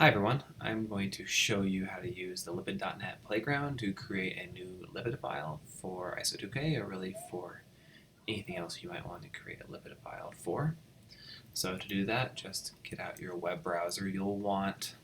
Hi everyone, I'm going to show you how to use the lipid.net playground to create a new lipid file for ISO2K or really for anything else you might want to create a lipid file for. So to do that, just get out your web browser. You'll want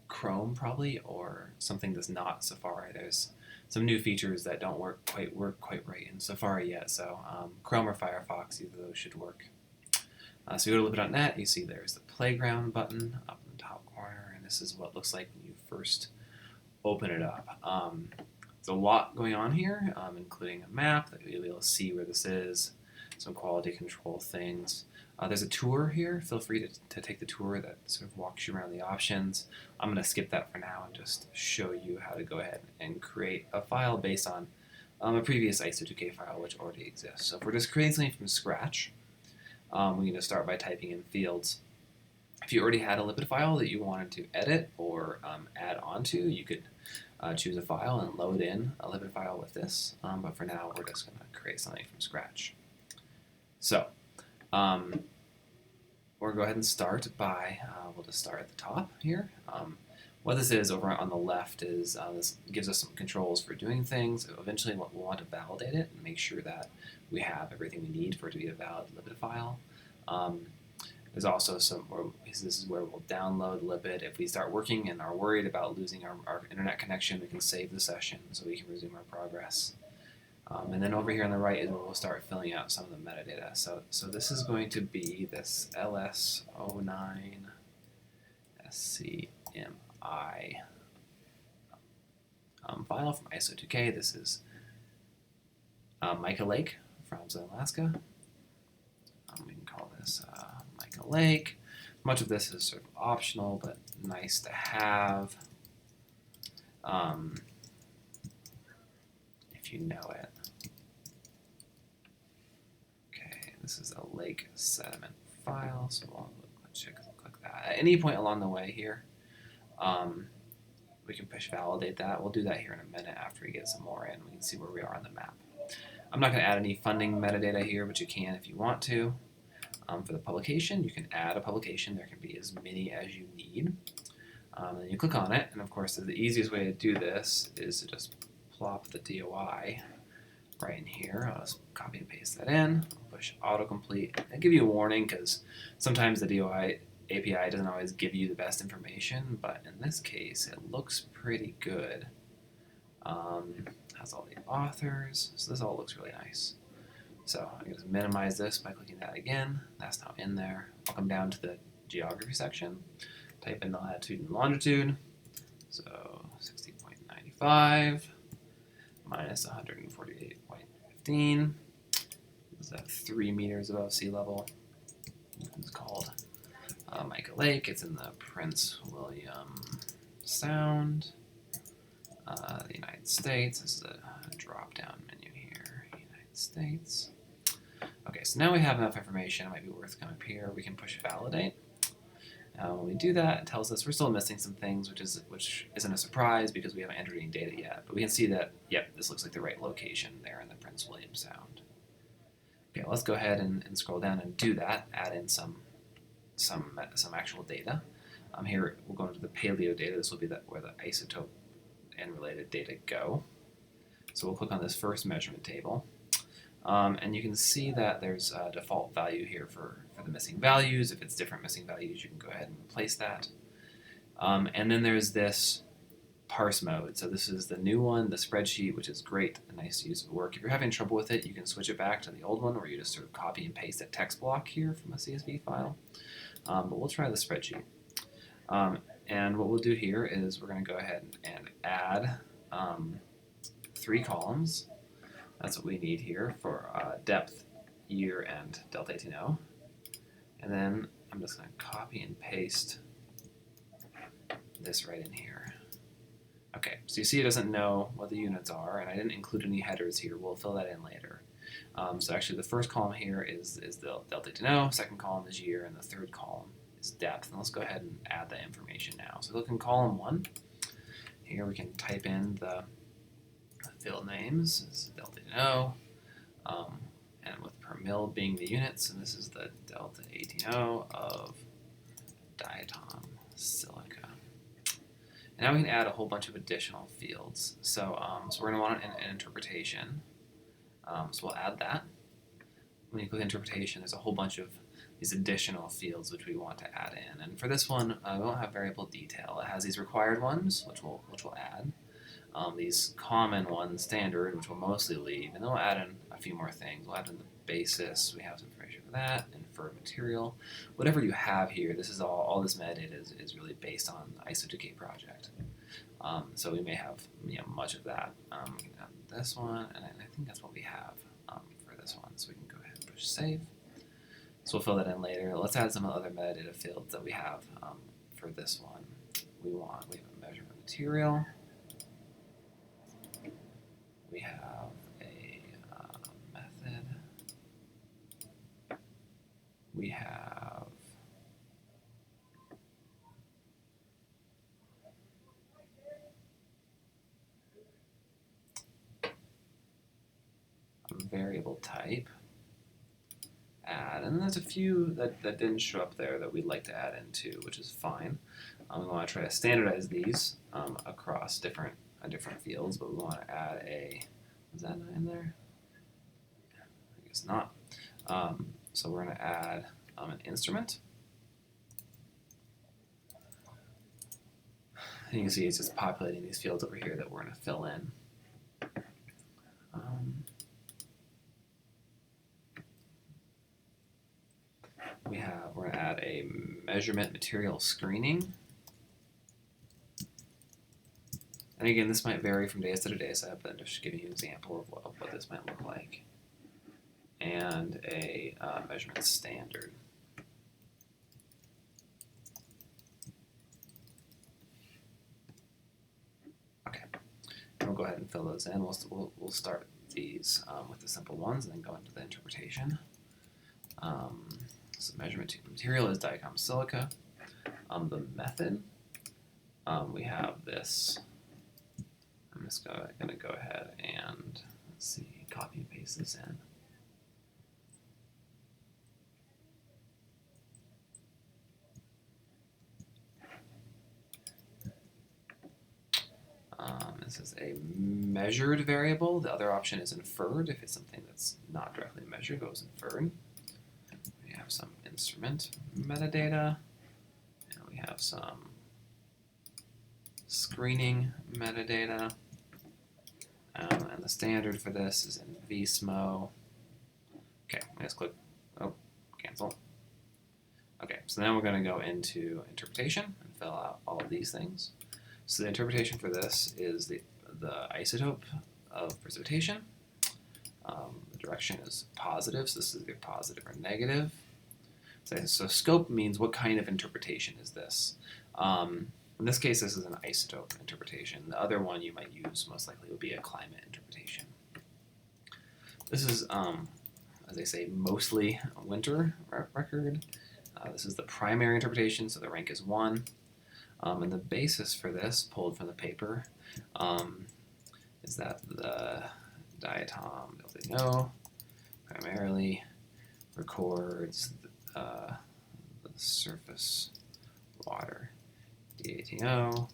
Chrome probably, or something that's not Safari. There's some new features that don't work quite right in Safari yet, so Chrome or Firefox, either of those should work. So you go to lipid.net, you see there's the playground button up in the top corner, and this is what it looks like when you first open it up. There's a lot going on here, including a map that you'll be able to see where this is, some quality control things. There's a tour here. Feel free to take the tour that sort of walks you around the options. I'm going to skip that for now and just show you how to go ahead and create a file based on a previous ISO2K file which already exists. So if we're just creating something from scratch, we're going to start by typing in fields. If you already had a lipid file that you wanted to edit or add onto, you could choose a file and load in a lipid file with this. But for now, we're just going to create something from scratch. So we're going to go ahead and start by, we'll just start at the top here. What this is over on the left is this gives us some controls for doing things. Eventually we'll want to validate it and make sure that we have everything we need for it to be a valid lipid file. There's also this is where we'll download lipid. If we start working and are worried about losing our internet connection, we can save the session so we can resume our progress. And then over here on the right is where we'll start filling out some of the metadata. So this is going to be this ls09 scmi file from ISO2K. This is Mica Lake from Alaska. We can call this Mica Lake. Much of this is sort of optional, but nice to have if you know it. Okay, this is a lake sediment file, so we'll click that. At any point along the way here, we can push validate that. We'll do that here in a minute after we get some more in. We can see where we are on the map. I'm not going to add any funding metadata here, but you can if you want to. For the publication, you can add a publication. There can be as many as you need. Then you click on it, and of course the easiest way to do this is to just plop the DOI right in here. I'll just copy and paste that in. I'll push autocomplete. I'll give you a warning because sometimes the DOI API doesn't always give you the best information, but in this case it looks pretty good. Has all the authors, so this all looks really nice. So I can just minimize this by clicking that again. That's now in there. I'll come down to the geography section, type in the latitude and longitude. So 60.95 minus 148.15 is that 3 meters above sea level. It's called Mica Lake. It's in the Prince William Sound, the United States. This is a drop-down menu here, United States. Okay, so now we have enough information. It might be worth coming up here. We can push validate. When we do that, it tells us we're still missing some things, which isn't a surprise because we haven't entered any data yet. But we can see that, yep, this looks like the right location there in the Prince William Sound. Okay, let's go ahead and scroll down and do that. Add in some actual data. Here we'll go into the paleo data. This will be where the isotope and related data go. So we'll click on this first measurement table. And you can see that there's a default value here for the missing values. If it's different missing values, you can go ahead and replace that. And then there's this parse mode. So this is the new one, the spreadsheet, which is great and nice to use at work. If you're having trouble with it, you can switch it back to the old one where you just sort of copy and paste a text block here from a CSV file. But we'll try the spreadsheet. And what we'll do here is we're going to go ahead and add 3 columns. That's what we need here for depth, year, and delta 18O. And then I'm just going to copy and paste this right in here. Okay, so you see it doesn't know what the units are, and I didn't include any headers here. We'll fill that in later. So actually the first column here is the delta 18O, second column is year, and the third column is depth. And let's go ahead and add that information now. So look in column 1. Here we can type in the field names. This is delta 18O, and with per mil being the units, and this is the delta 18O of diatom 6. Now we can add a whole bunch of additional fields. So we're going to want an interpretation. So we'll add that. When you click interpretation, there's a whole bunch of these additional fields which we want to add in. And for this one, we won't have variable detail. It has these required ones, which we'll add. These common ones, standard, which we'll mostly leave. And then we'll add in a few more things. We'll add in the basis. We have some information for that. Inferred material. Whatever you have here, this is all this metadata is really based on the ISO decay project. So we may have much of that. We can add this one, and I think that's what we have for this one. So we can go ahead and push save. So we'll fill that in later. Let's add some other metadata fields that we have for this one. We have a measurement material. We have a method. We have a variable type. Add, and there's a few that didn't show up there that we'd like to add into, which is fine. We want to try to standardize these across different fields, but we want to add a, is that not in there? I guess not. So we're going to add an instrument. And you can see it's just populating these fields over here that we're going to fill in. We're going to add a measurement material screening. And again, this might vary from dataset to dataset, but I'm just giving you an example of what this might look like. And a measurement standard. Okay, and we'll go ahead and fill those in. We'll start these with the simple ones and then go into the interpretation. So measurement material is dichrom silica. The method, we have this. I'm just going to go ahead and let's see, copy and paste this in. This is a measured variable. The other option is inferred. If it's something that's not directly measured, it goes inferred. We have some instrument metadata, and we have some screening metadata. And the standard for this is in vSMO. Okay, let's click, cancel. Okay, so now we're going to go into interpretation and fill out all of these things. So the interpretation for this is the isotope of precipitation. The direction is positive, so this is either positive or negative. So scope means what kind of interpretation is this? In this case, this is an isotope interpretation. The other one you might use most likely would be a climate interpretation. This is, as they say, mostly a winter record. This is the primary interpretation, so the rank is 1. And the basis for this, pulled from the paper, is that the diatom LDNO primarily records the surface water DATO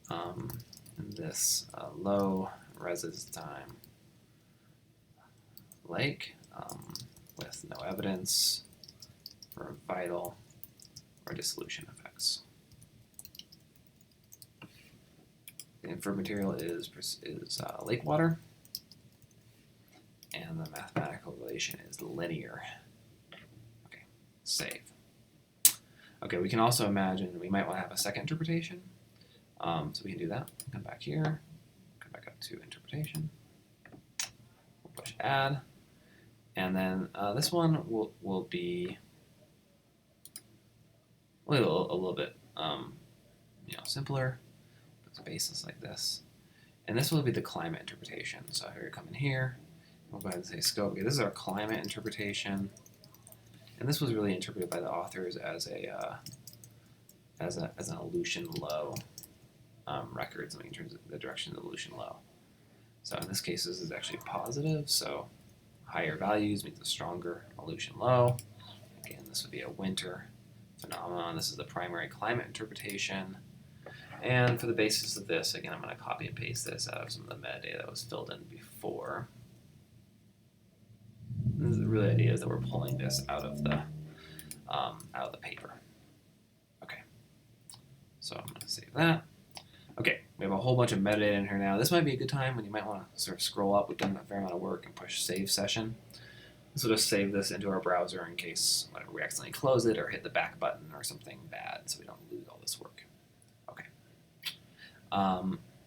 in this low residence time lake with no evidence for vital or dissolution effects. The inferred material is lake water, and the mathematical relation is linear. Okay, save. Okay, we can also imagine we might want to have a second interpretation. So we can do that. Come back here, come back up to interpretation. We'll push add, and then this one will be a little bit simpler. It's basis like this, and this will be the climate interpretation. So here, come in here. We'll go ahead and say scope. Okay, this is our climate interpretation, and this was really interpreted by the authors as an elution low record, something in terms of the direction of the elution low. So in this case, this is actually positive. So higher values means a stronger elution low. Again, this would be a winter phenomenon. This is the primary climate interpretation. And for the basis of this, again, I'm going to copy and paste this out of some of the metadata that was filled in before. The real idea is that we're pulling this out of the paper. Okay, so I'm going to save that. Okay, we have a whole bunch of metadata in here now. This might be a good time when you might want to sort of scroll up. We've done a fair amount of work and push save session. So just save this into our browser in case we accidentally close it or hit the back button or something bad, so we don't lose all this work. Okay.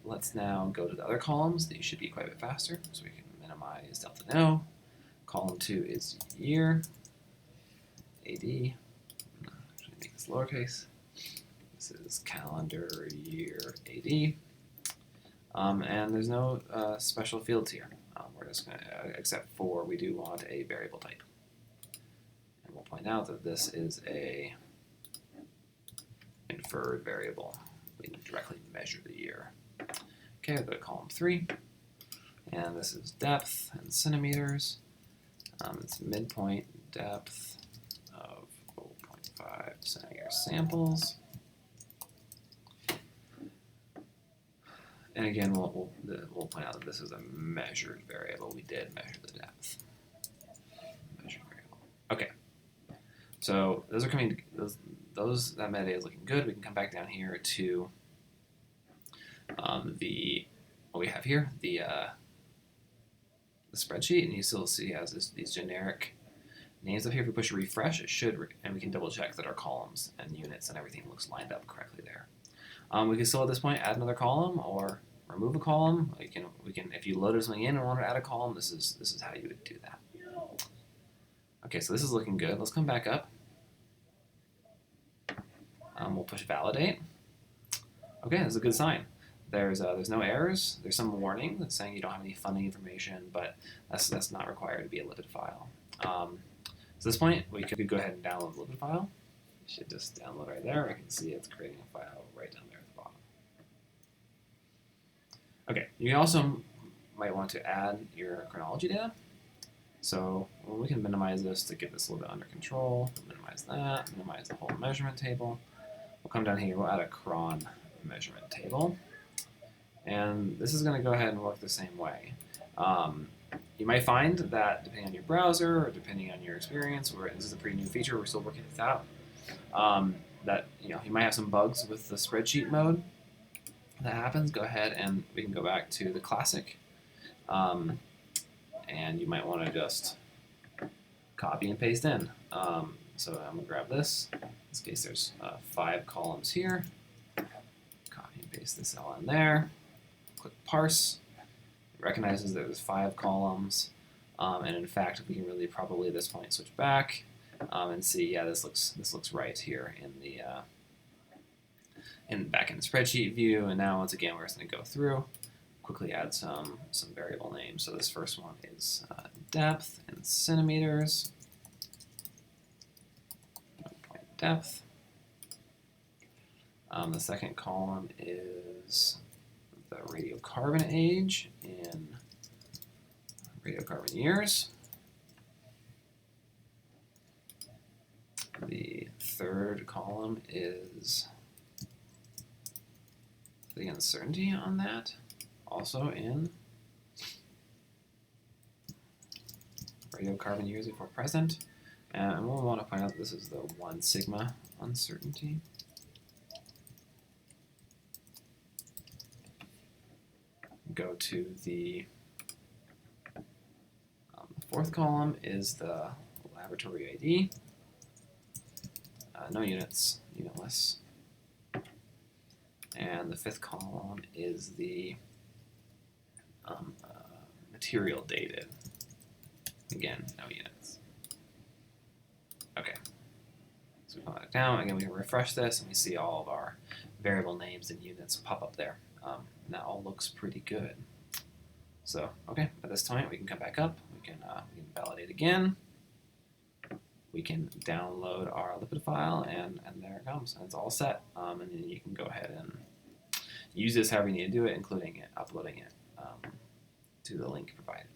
Let's now go to the other columns. These should be quite a bit faster, so we can minimize delta no. Column 2 is year, AD. Actually make this lowercase. This is calendar year AD. And there's no special fields here. We're just going to, except for we do want a variable type. And we'll point out that this is a inferred variable. We can directly measure the year. Okay, I'll go to column 3. And this is depth in centimeters. It's midpoint depth of 0.5 centimeter samples. And again, we'll point out that this is a measured variable. We did measure the depth. Measured variable. Okay. So those are coming. That metadata is looking good. We can come back down here to what we have here, the spreadsheet, and you still see it has these generic names up here. If we push refresh, it should, and we can double check that our columns and units and everything looks lined up correctly there. We can still at this point add another column or remove a column. We can if you loaded something in and want to add a column, this is how you would do that. Okay, so this is looking good. Let's come back up. We'll push validate. Okay, that's a good sign. There's no errors. There's some warning that's saying you don't have any funding information, but that's not required to be a LiPD file. So at this point, we could go ahead and download the LiPD file. You should just download right there. I can see it's creating a file right down there at the bottom. Okay, you also might want to add your chronology data. So we can minimize this to get this a little bit under control. Minimize that, minimize the whole measurement table. We'll come down here, we'll add a cron measurement table. And this is going to go ahead and work the same way. You might find that depending on your browser or depending on your experience, this is a pretty new feature, we're still working this out, that you might have some bugs with the spreadsheet mode. If that happens, go ahead and we can go back to the classic. And you might want to just copy and paste in. So I'm going to grab this. In this case, there's 5 columns here. Copy and paste this all in there. Click parse. It recognizes that there's 5 columns. And in fact, we can really probably at this point switch back and see, yeah, this looks right here in the back in the spreadsheet view. And now once again, we're just going to go through, quickly add some variable names. So this first one is depth in centimeters. Depth. The second column is the radiocarbon age in radiocarbon years. The third column is the uncertainty on that, also in radiocarbon years before present. And we'll want to point out that this is the 1 sigma uncertainty. Go to the fourth column is the laboratory ID. No units, unitless. And the fifth column is the material dated. Again, no units. Okay. So we pull that down. Again, we can refresh this, and we see all of our variable names and units pop up there. And that all looks pretty good. So, okay, at this point, we can come back up. We can validate again. We can download our LiPD file, and there it comes. And it's all set. And then you can go ahead and use this however you need to do it, including uploading it to the link provided.